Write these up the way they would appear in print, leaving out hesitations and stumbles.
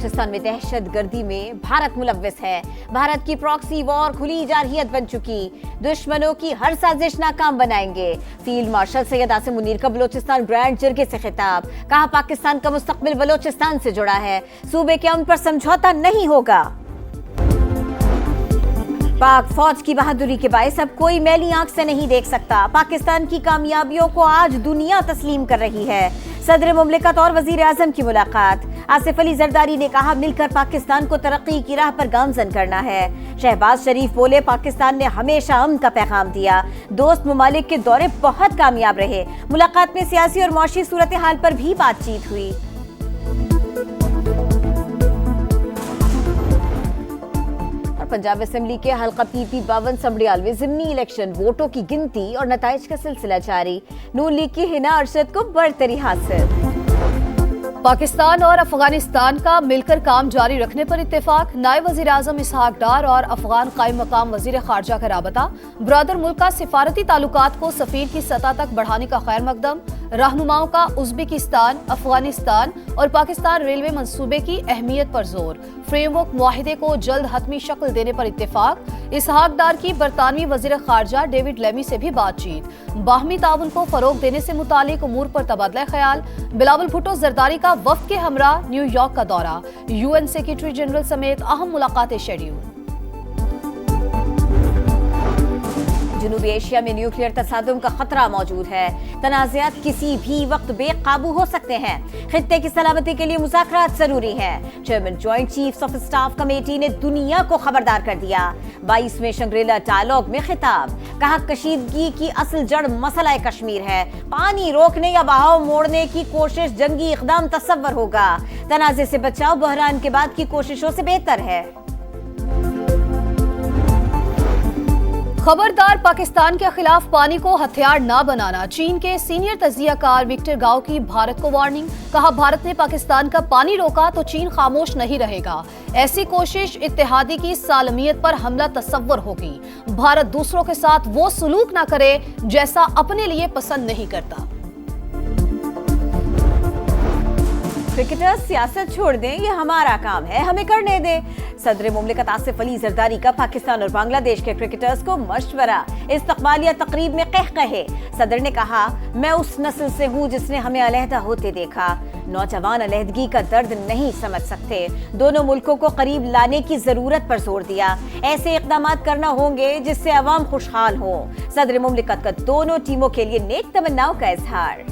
बलोचिस्तान में दहशतगर्दी में भारत मुलव्विस है। भारत की प्रॉक्सी वॉर खुली जारहियत बन चुकी। दुश्मनों की हर साजिश नाकाम बनाएंगे। फील्ड मार्शल सैयद आसिम मुनीर का बलोचिस्तान ग्रैंड जरगे से खिताब। कहा, पाकिस्तान का मुस्तकबिल बलोचिस्तान से जुड़ा है। सूबे के अमन पर समझौता नहीं होगा। पाक फौज की बहादुरी के बायस अब कोई मैली आंख से नहीं देख सकता। पाकिस्तान की कामयाबियों को आज दुनिया तस्लीम कर रही है। सदर मुमलिकत और वजीर आजम की मुलाकात। आसिफ अली जरदारी ने कहा, मिलकर पाकिस्तान को तरक्की की राह पर गामजन करना है। शहबाज शरीफ बोले, पाकिस्तान ने हमेशा अमन का पैगाम दिया। दोस्त ममालिक के दौरे बहुत कामयाब रहे। मुलाकात में सियासी और मौशी सूरत हाल पर भी बातचीत हुई। पंजाब असेंबली के हल्का पीपी 52 समड़ियाल में ज़िमनी इलेक्शन वोटों की गिनती और नताइज का सिलसिला जारी। नून लीग की हिना अरशद को बरतरी हासिल। पाकिस्तान और अफगानिस्तान का मिलकर काम जारी रखने पर इत्तेफाक। नायब वजीर आजम इसहाक डार और अफगान कायम मकाम वजीर खारजा का राबता। ब्रदर मुल्क का सिफारती ताल्लुकात को सफीर की सतह तक बढ़ाने का खैर मकदम। रहनुमाओं का उज्बेकिस्तान, अफगानिस्तान और पाकिस्तान रेलवे मंसूबे की अहमियत पर जोर। फ्रेमवर्क मुआहिदे को जल्द हतमी शक्ल देने पर इत्तेफाक। इसहाक डार की बरतानवी वजीर खारजा डेविड लेमी से भी बातचीत। बाहमी ताउन को फरोग देने से मुतालिक उमूर पर तबादला ख्याल। बिलावल भुट्टो जरदारी का वफ्द के हमरा न्यूयॉर्क का दौरा। UN सेक्रेटरी जनरल समेत अहम मुलाकातें शेड्यूल। जनूबी एशिया में न्यूक्लियर तसादुम का खतरा मौजूद है। तनाज़ात किसी भी वक्त बेकाबू हो सकते हैं। खित्ते की सलामती के लिए मुज़ाकरात जरूरी हैं। Chairman joint chiefs of staff committee ने दुनिया को खबरदार कर दिया। 22वें शंग्रीला डायलॉग में खिताब। कहा, कशीदगी की असल जड़ मसला कश्मीर है। पानी रोकने या बहाव मोड़ने की कोशिश जंगी इक़दाम तस्वर होगा। तनाज़े से बचाव बहरान के बाद की कोशिशों से बेहतर है। खबरदार, पाकिस्तान के खिलाफ पानी को हथियार न बनाना। चीन के सीनियर तजियाकार विक्टर गाओ की भारत को वार्निंग। कहा, भारत ने पाकिस्तान का पानी रोका तो चीन खामोश नहीं रहेगा। ऐसी कोशिश इत्तेहादी की सालमियत पर हमला तस्वर होगी। भारत दूसरों के साथ वो सुलूक न करे जैसा अपने लिए पसंद नहीं करता। क्रिकेटर्स सियासत छोड़ दें, ये हमारा काम है, हमें करने दें। सदर मुमलिकत आसिफ अली जरदारी का पाकिस्तान और बांग्लादेश के क्रिकेटर्स को मशवरा। इस्तकबालिया तकरीब में कहे सदर ने कहा, मैं उस नस्ल से हूँ जिसने हमें अलहदा होते देखा। नौजवान अलहदगी का दर्द नहीं समझ सकते। दोनों मुल्कों को करीब लाने की जरूरत पर जोर दिया। ऐसे इक़दाम करना होंगे जिससे अवाम खुशहाल हो। सदर मुमलिकत का दोनों टीमों के लिए नेक तमन्नाओं का इजहार।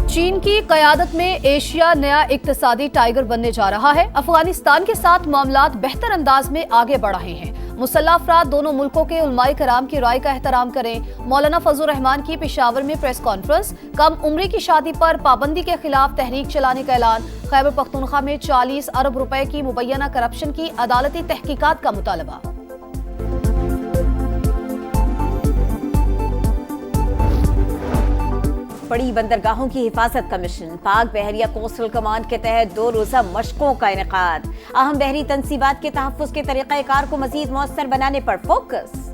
चीन की कयादत में एशिया नया इक्तिसादी टाइगर बनने जा रहा है। अफगानिस्तान के साथ मामलात बेहतर अंदाज में आगे बढ़ रहे हैं। मुसल्लह अफराद दोनों मुल्कों के उलमाए कराम की राय का एहतराम करें। मौलाना फजल रहमान की पेशावर में प्रेस कॉन्फ्रेंस। कम उम्री की शादी पर पाबंदी के खिलाफ तहरीक चलाने का ऐलान। खैबर पख्तूनख्वा में 40 अरब रुपए की मुबैना करप्शन की अदालती तहकीकात का मुतालबा। बड़ी बंदरगाहों की हिफाजत का मिशन। पाक बहरिया कोस्टल कमांड के तहत 2 रोजा मशकों का इनेकाद। अहम बहरी तनसीबात के तहफ़्फ़ुज़ के तरीक़ाकार को मज़ीद मौसर बनाने पर फोकस।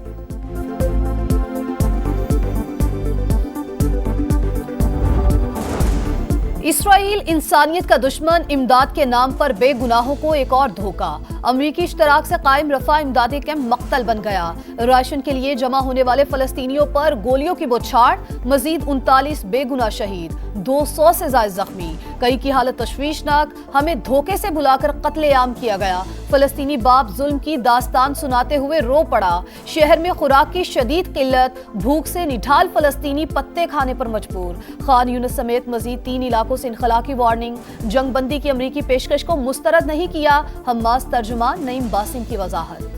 इसराइल इंसानियत का दुश्मन, इमदाद के नाम पर बेगुनाहों को एक और धोखा। अमरीकी इश्तराक से कायम रफा इमदादी कैंप मक्तल बन गया। राशन के लिए जमा होने वाले फलस्तीनियों पर गोलियों की बौछार। मजीद 39 बेगुनाह शहीद, 200 से ज्यादा जख्मी। कई की हालत तशवीशनाक। हमें धोखे से बुलाकर कत्लेआम किया गया। फलस्तीनी बाप जुल्म की दास्तान सुनाते हुए रो पड़ा। शहर में खुराक की शदीद किल्लत। भूख से निढाल फलस्तीनी पत्ते खाने पर मजबूर। खान यूनिस समेत मजीद 3 इलाकों से इनखला की वार्निंग। जंगबंदी की अमरीकी पेशकश को मुस्तरद नहीं किया। हमास तर्जुमान नईम बासिम की वजाहत।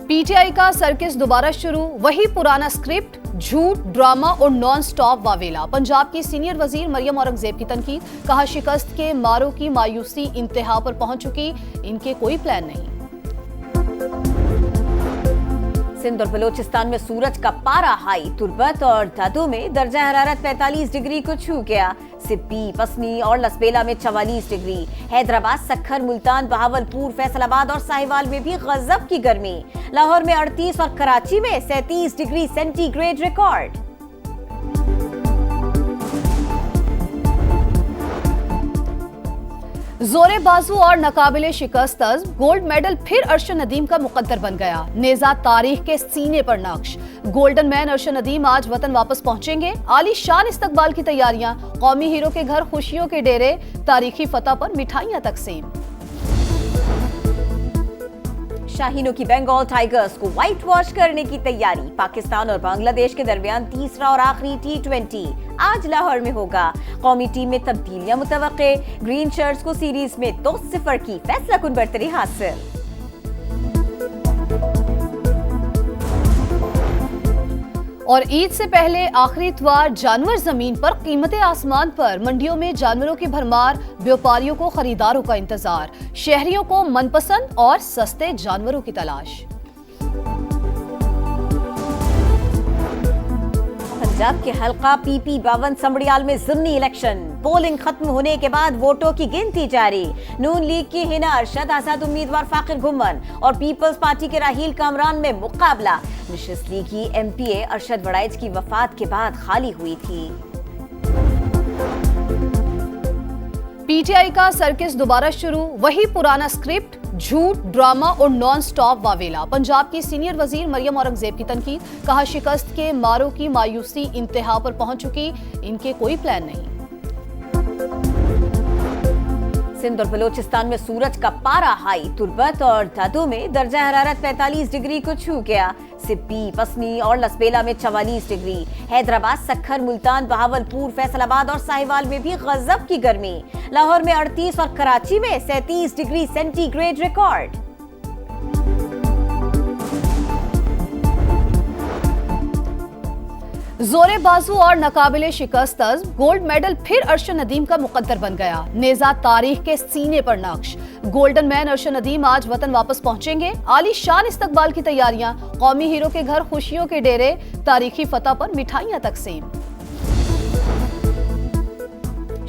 पीटीआई का सर्किस दोबारा शुरू। वही पुराना स्क्रिप्ट, झूठ, ड्रामा और नॉन स्टॉप वावेला। पंजाब की सीनियर वजीर मरियम औरंगजेब की तनकीद। कहा, शिकस्त के मारों की मायूसी इंतहा पर पहुंच चुकी, इनके कोई प्लान नहीं। सिंध और बलोचिस्तान में सूरज का पारा हाई। तुर्बत और दादू में दर्जा हरारत 45 डिग्री को छू गया। सिप्पी, पसनी और लसबेला में 44 डिग्री। हैदराबाद, सक्खर, मुल्तान, बहावलपुर, फैसलाबाद और साहिवाल में भी गजब की गर्मी। लाहौर में 38 और कराची में 37 डिग्री सेंटीग्रेड रिकॉर्ड। जोरे बाजू और नाकाबिले शिकस्त गोल्ड मेडल फिर अरशद नदीम का मुकद्दर बन गया। नेजा तारीख के सीने पर नक्श। गोल्डन मैन अरशद नदीम आज वतन वापस पहुंचेंगे। आली शान इस्तकबाल की तैयारियां, कौमी हीरो के घर खुशियों के डेरे, तारीखी फतह पर मिठाइयां तकसीम। शाहीनों की बंगाल टाइगर्स को व्हाइट वॉश करने की तैयारी। पाकिस्तान और बांग्लादेश के दरमियान तीसरा और आखिरी T20 आज लाहौर में होगा। कौमी टीम में तब्दीलियां मुतवक्के। ग्रीन शर्ट्स को सीरीज में 2-0 की फैसला कुन बरतरी हासिल। और ईद से पहले आखिरी इतवार जानवर जमीन पर, कीमतें आसमान पर। मंडियों में जानवरों की भरमार, व्यापारियों को खरीदारों का इंतजार। शहरियों को मनपसंद और सस्ते जानवरों की तलाश। पंजाब के हल्का PP 52 समड़ियाल में ज़िमनी इलेक्शन। पोलिंग खत्म होने के बाद वोटों की गिनती जारी। नून लीग की हिना अरशद, आजाद उम्मीदवार फाकिर घुम्मन और पीपल्स पार्टी के राहील कामरान में मुकाबला। नशिस्त लीगी MPA अरशद वड़ाइच की वफात के बाद खाली हुई थी। PTI का सर्किस दोबारा शुरू। वही पुराना स्क्रिप्ट, झूठ, ड्रामा और नॉन स्टॉप वावेला। पंजाब की सीनियर वजीर मरियम औरंगजेब की तनकीद। कहा, शिकस्त के मारों की मायूसी इंतहा पर पहुंच चुकी, इनके कोई प्लान नहीं। सिंध और बलोचिस्तान में सूरज का पारा हाई। तुर्बत और दादू में दर्जा हरारत 45 डिग्री को छू गया। सिप्पी, पसनी और लसबेला में 44 डिग्री। हैदराबाद, सक्खर, मुल्तान, बहावलपुर, फैसलाबाद और साहिवाल में भी गजब की गर्मी। लाहौर में 38 और कराची में 37 डिग्री सेंटीग्रेड रिकॉर्ड। जोरे बाजू और नाकाबिले शिकस्त गोल्ड मेडल फिर अरशद नदीम का मुकद्दर बन गया। नेजा तारीख के सीने पर नक्श। गोल्डन मैन अरशद नदीम आज वतन वापस पहुंचेंगे। आली शान इस्तकबाल की तैयारियां, कौमी हीरो के घर खुशियों के डेरे, तारीखी फतह पर मिठाइयां तकसीम।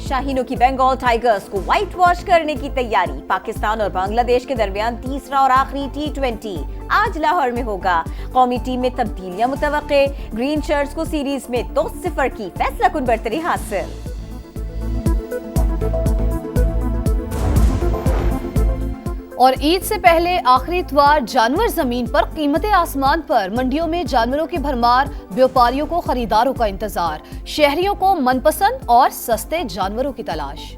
शाहीनों की बंगाल टाइगर्स को व्हाइट वॉश करने की तैयारी। पाकिस्तान और बांग्लादेश के दरमियान तीसरा और आखिरी T20 आज लाहौर में होगा। कौमी टीम में तब्दीलियां मुतवक्के। ग्रीन शर्ट्स को सीरीज में 2-0 की फैसला कुन बरतरी हासिल। और ईद से पहले आखिरी इतवार जानवर जमीन पर, कीमतें आसमान पर। मंडियों में जानवरों की भरमार, व्यापारियों को खरीदारों का इंतजार। शहरियों को मनपसंद और सस्ते जानवरों की तलाश।